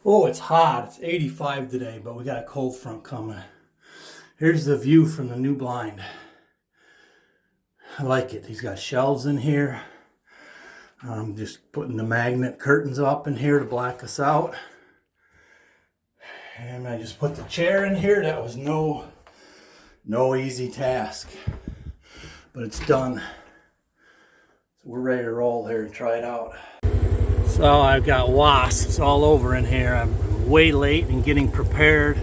Oh, it's hot. It's 85 today, but we got a cold front coming. Here's the view from the new blind. I like it. He's got shelves in here. I'm just putting the magnet curtains up in here to black us out. And I just put the chair in here. That was no easy task, but it's done. So we're ready to roll here and try it out. So I've got wasps all over in here. I'm way late in getting prepared.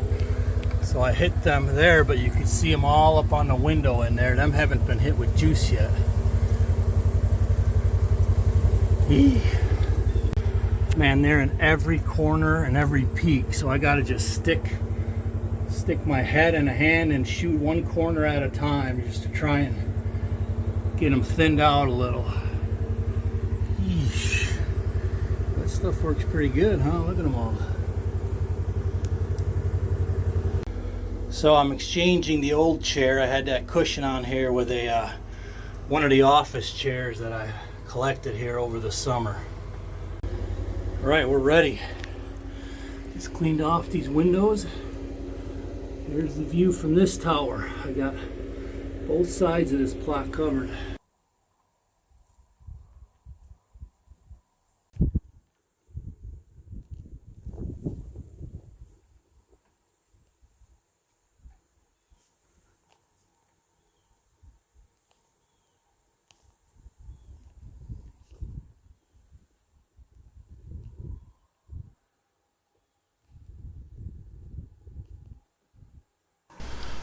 So I hit them there, but you can see them all up on the window in there. Them haven't been hit with juice yet. Eee. Man, they're in every corner and every peak. So I gotta just stick my head in a hand and shoot one corner at a time just to try and get them thinned out a little. Yeesh. That stuff works pretty good, huh? Look at them all. So I'm exchanging the old chair. I had that cushion on here with one of the office chairs that I collected here over the summer. All right, we're ready. Just cleaned off these windows. Here's the view from this tower. I got both sides of this plot covered.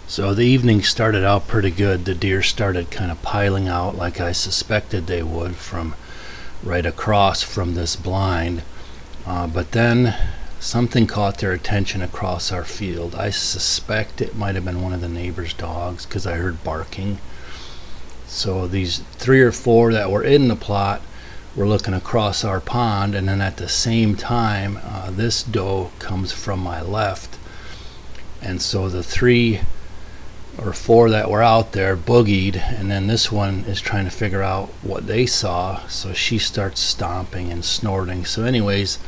So the evening started out pretty good. The deer started kind of piling out like I suspected they would from right across from this blind. But then something caught their attention across our field. I suspect it might have been one of the neighbor's dogs because I heard barking. So these 3 or 4 that were in the plot were looking across our pond, and then at the same time this doe comes from my left. And so the 3 or 4 that were out there boogied, and then this one is trying to figure out what they saw, so she starts stomping and snorting. So anyways,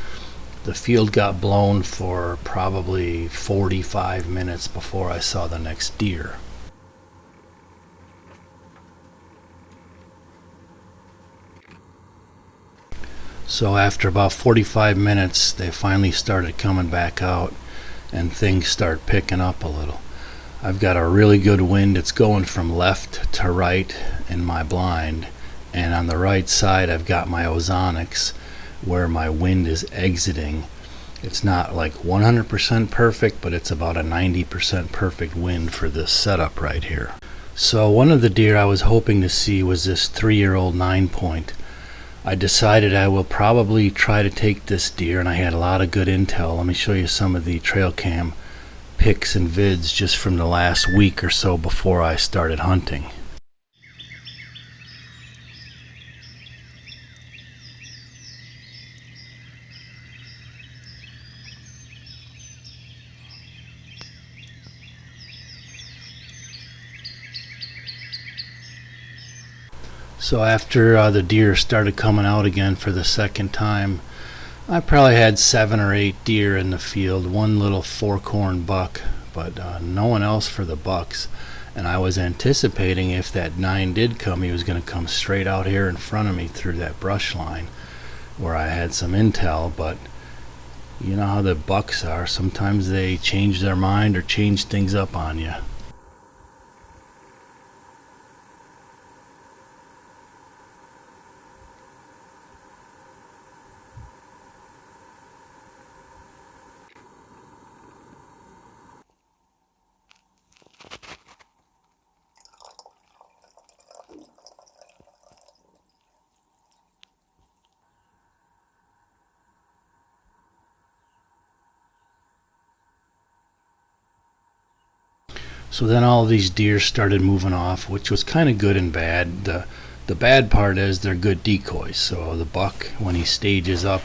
the field got blown for probably 45 minutes before I saw the next deer. So after about 45 minutes they finally started coming back out and things start picking up a little. I've got a really good wind. It's going from left to right in my blind, and on the right side I've got my ozonics where my wind is exiting. It's not like 100% perfect, but it's about a 90% perfect wind for this setup right here. So one of the deer I was hoping to see was this 3-year-old 9-point. I decided I will probably try to take this deer, and I had a lot of good intel. Let me show you some of the trail cam pics and vids just from the last week or so before I started hunting. So after the deer started coming out again for the second time, I probably had 7 or 8 deer in the field, one little 4-corn buck, but no one else for the bucks. And I was anticipating if that 9 did come, he was going to come straight out here in front of me through that brush line where I had some intel. But you know how the bucks are, sometimes they change their mind or change things up on you. So then all these deer started moving off, which was kind of good and bad. The bad part is they're good decoys. So the buck, when he stages up,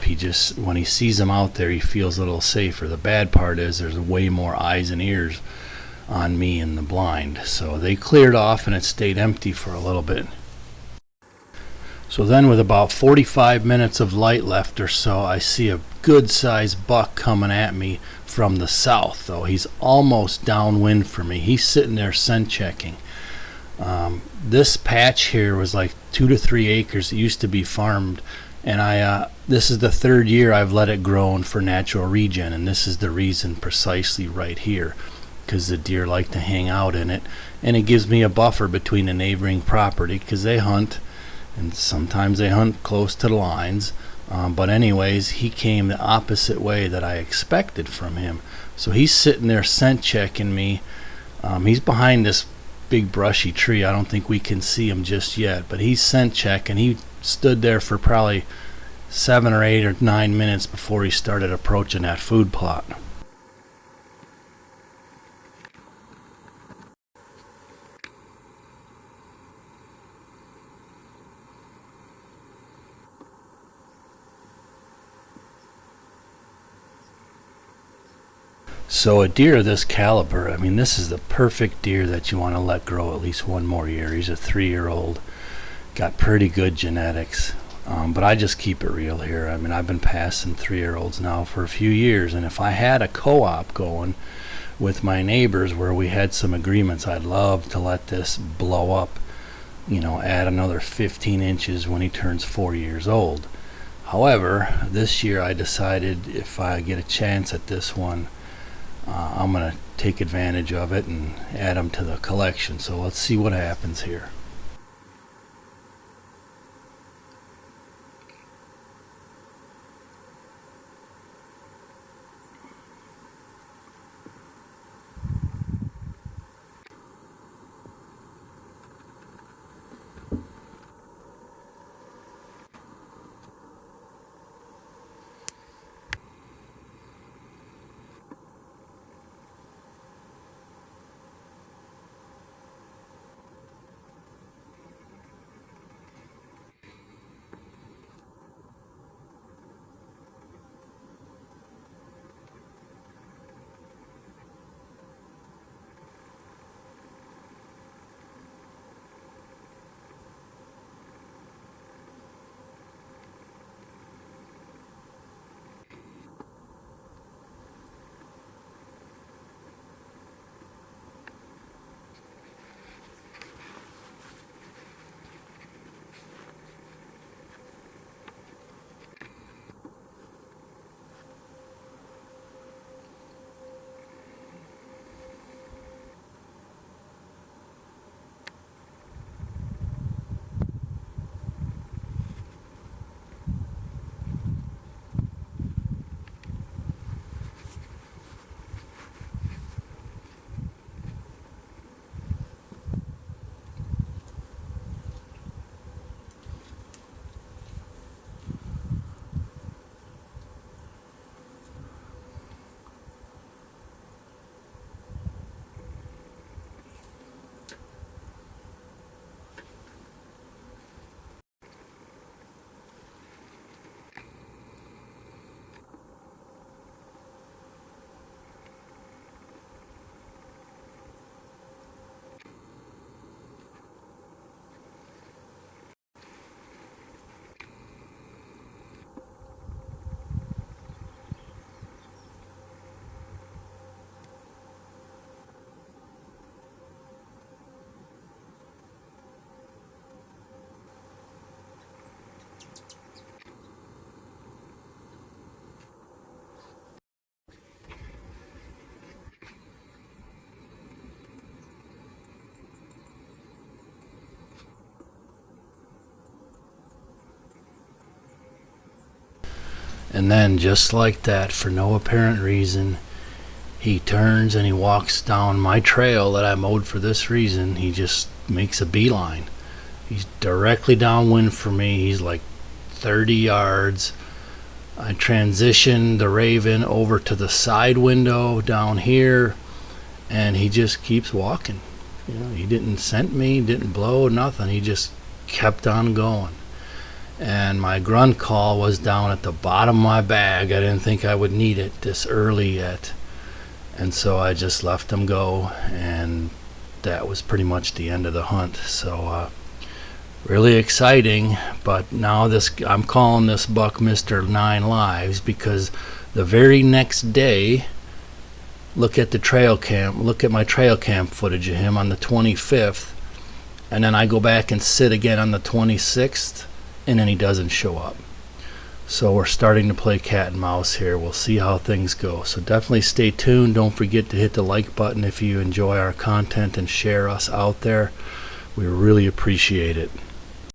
when he sees them out there, he feels a little safer. The bad part is there's way more eyes and ears on me in the blind. So they cleared off and it stayed empty for a little bit. So then with about 45 minutes of light left or so, I see a good sized buck coming at me from the south, though he's almost downwind for me. He's sitting there scent checking. This patch here was like 2 to 3 acres. It used to be farmed, and this is the third year I've let it grow for natural regen, and this is the reason precisely right here, because the deer like to hang out in it, and it gives me a buffer between the neighboring property, because they hunt, and sometimes they hunt close to the lines. But anyways, he came the opposite way that I expected from him. So he's sitting there scent checking me. He's behind this big brushy tree. I don't think we can see him just yet, but he's scent checking. He stood there for probably 7 or 8 or 9 minutes before he started approaching that food plot. So a deer of this caliber, I mean, this is the perfect deer that you want to let grow at least one more year. He's a 3-year-old, got pretty good genetics, but I just keep it real here. I mean, I've been passing 3-year-olds now for a few years, and if I had a co-op going with my neighbors where we had some agreements, I'd love to let this blow up, add another 15 inches when he turns 4 years old. However, this year I decided if I get a chance at this one, I'm going to take advantage of it and add them to the collection. So let's see what happens here. And then just like that, for no apparent reason, he turns and he walks down my trail that I mowed for this reason. He just makes a beeline. He's directly downwind for me. He's like 30 yards. I transitioned the Raven over to the side window down here, and he just keeps walking. He didn't scent me, didn't blow, nothing. He just kept on going. And my grunt call was down at the bottom of my bag. I didn't think I would need it this early yet, and so I just let him go, and that was pretty much the end of the hunt. So Really exciting. But now I'm calling this buck Mr. 9 Lives because the very next day, look at my trail cam footage of him on the 25th, and then I go back and sit again on the 26th, and then he doesn't show up. So we're starting to play cat and mouse here. We'll see how things go. So definitely stay tuned. Don't forget to hit the like button if you enjoy our content and share us out there. We really appreciate it.